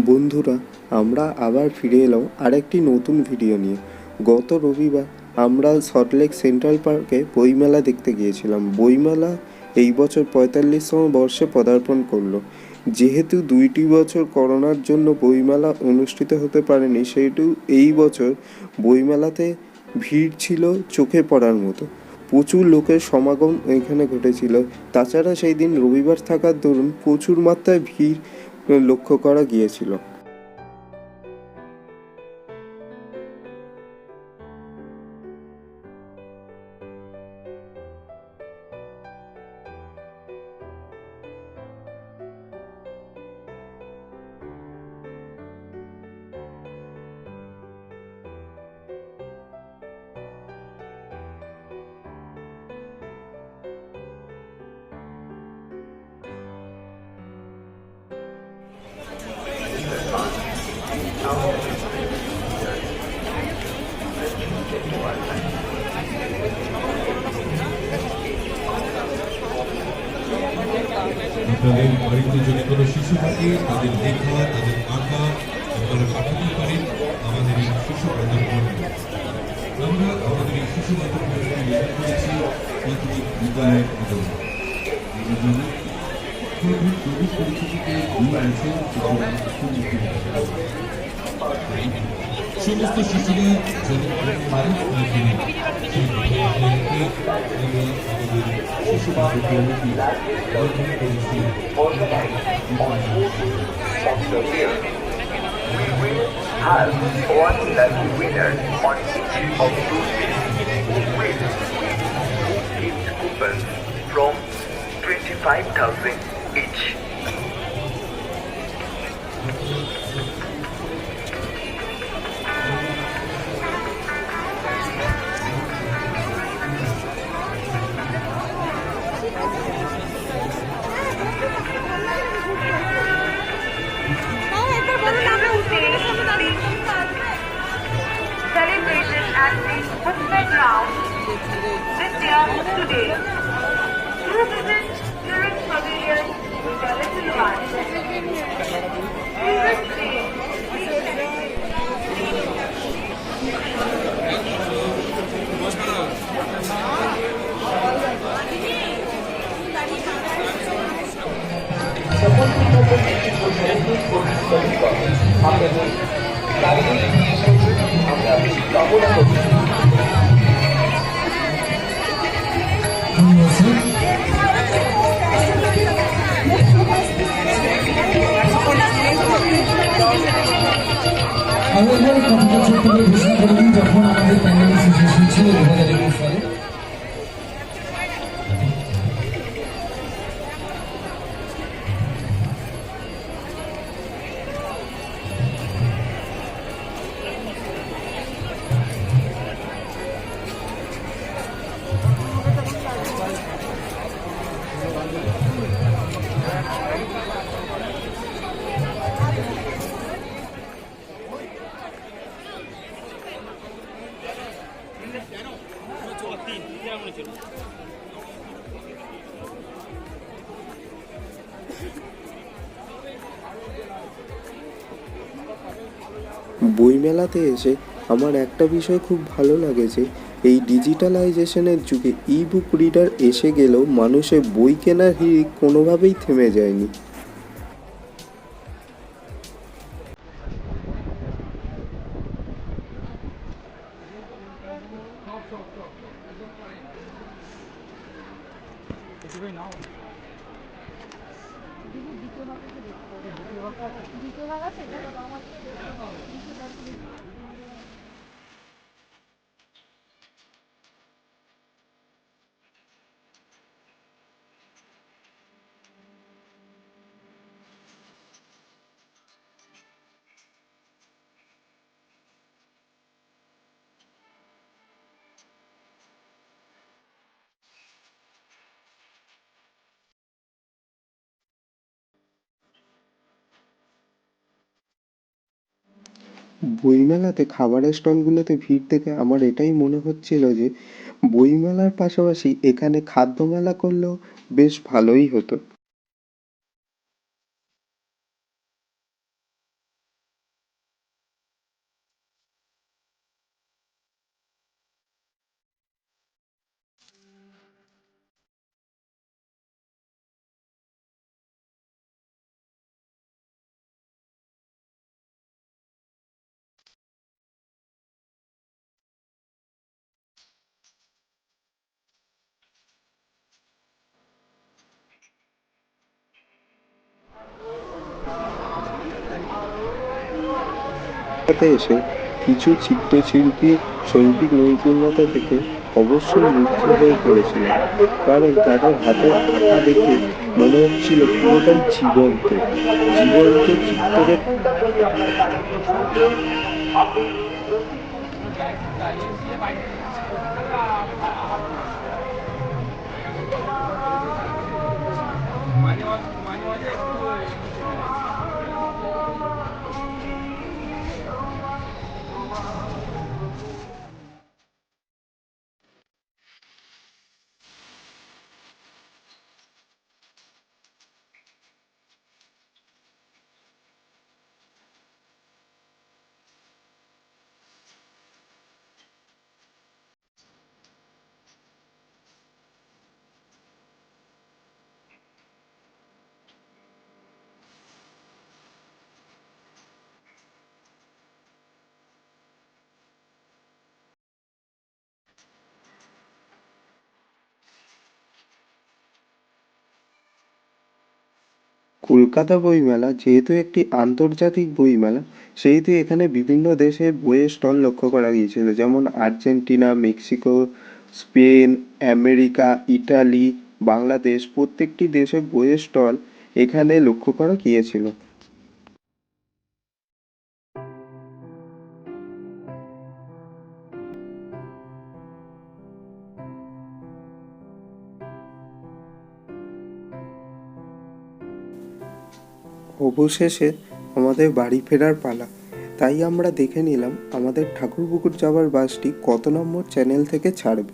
বন্ধুরা, আমরা আবার ফিরে এলাম আরেকটি নতুন ভিডিও নিয়ে। গত রবিবার আমরা সল্টলেক সেন্ট্রাল পার্কে বইমেলা দেখতে গিয়েছিলাম। বইমেলা এই বছর 45তম বর্ষে পদার্পণ করলো। যেহেতু 2টি বছর করোনার জন্য বইমেলা অনুষ্ঠিত হতে পারেনি, সেহেতু এই বছর বইমেলাতে ভিড় ছিল চোখে পড়ার মতো। প্রচুর লোকের সমাগম এখানে ঘটেছিল। তাছাড়া সেই দিন রবিবার থাকার দরুন প্রচুর মাত্রায় ভিড় লক্ষ্য করা গিয়েছিল। আপনাদের বাড়িতে যদি কোনো শিশু থাকে, তাদের লেখা, তাদের আঁকা আপনারা পাঠাতে পারেন আমাদের এই শিশু প্রকল্পে। আমরা আমাদের এই শিশু প্রকল্পে নিয়োগ করেছি প্রাথমিক বিদ্যালয়ের জন্য। কোভিড পরিস্থিতিতে 2 বছর সমস্ত শিশুরা যেন মানুষ না কিনে সেই আমাদের শিশু প্রকল্পটি গঠন করেছি। We will have one lucky winner on each of 2 days who will gift coupons from 25,000 each. Celebration at the Woodford Ground this year today. Do visit Spirit Pavilion with your little one. We will see. আমি এবার কথাটা ছোট্ট করে ঘোষণা করলাম যখন আমাদের প্যান্ডেল শেষ হয়েছিল 2021 সালে। বইমেলাতে এসে আমার একটা বিষয় খুব ভালো লাগে যে এই ডিজিটালাইজেশনের যুগে ই বুক রিডার এসে গেলেও মানুষের বই কেনার হিড়িক কোনোভাবেই থেমে যায়নি। বইমেলাতে খাবারের স্টলগুলোতে ভিড় দেখে আমার এটাই মনে হচ্ছিল যে বইমেলার পাশাপাশি এখানে খাদ্য মেলা করলেও বেশ ভালোই হতো। কলকাতাতে এসে কিছু চিত্রশিল্পী শৈল্পিক নৈপুণ্যতা দেখে অবশ্যই মুগ্ধ হয়ে পড়েছিলাম, কারণ তাদের হাতের আঁকা দেখে মনে হচ্ছিল পুরোটাই জীবন্ত জীবন্ত চিত্রের। কলকাতা বইমেলা যেহেতু একটি আন্তর্জাতিক বইমেলা, সেহেতু এখানে বিভিন্ন দেশের বইয়ের স্টল লক্ষ্য করা গিয়েছিল, যেমন Argentina, Mexico, Spain, America, Italy, Bangladesh প্রত্যেকটি দেশের বইয়ের স্টল এখানে লক্ষ্য করা গিয়েছিল। অবশেষে আমাদের বাড়ি ফেরার পালা, তাই আমরা দেখে নিলাম আমাদের ঠাকুরপুকুর যাওয়ার বাসটি কত নম্বর চ্যানেল থেকে ছাড়বে।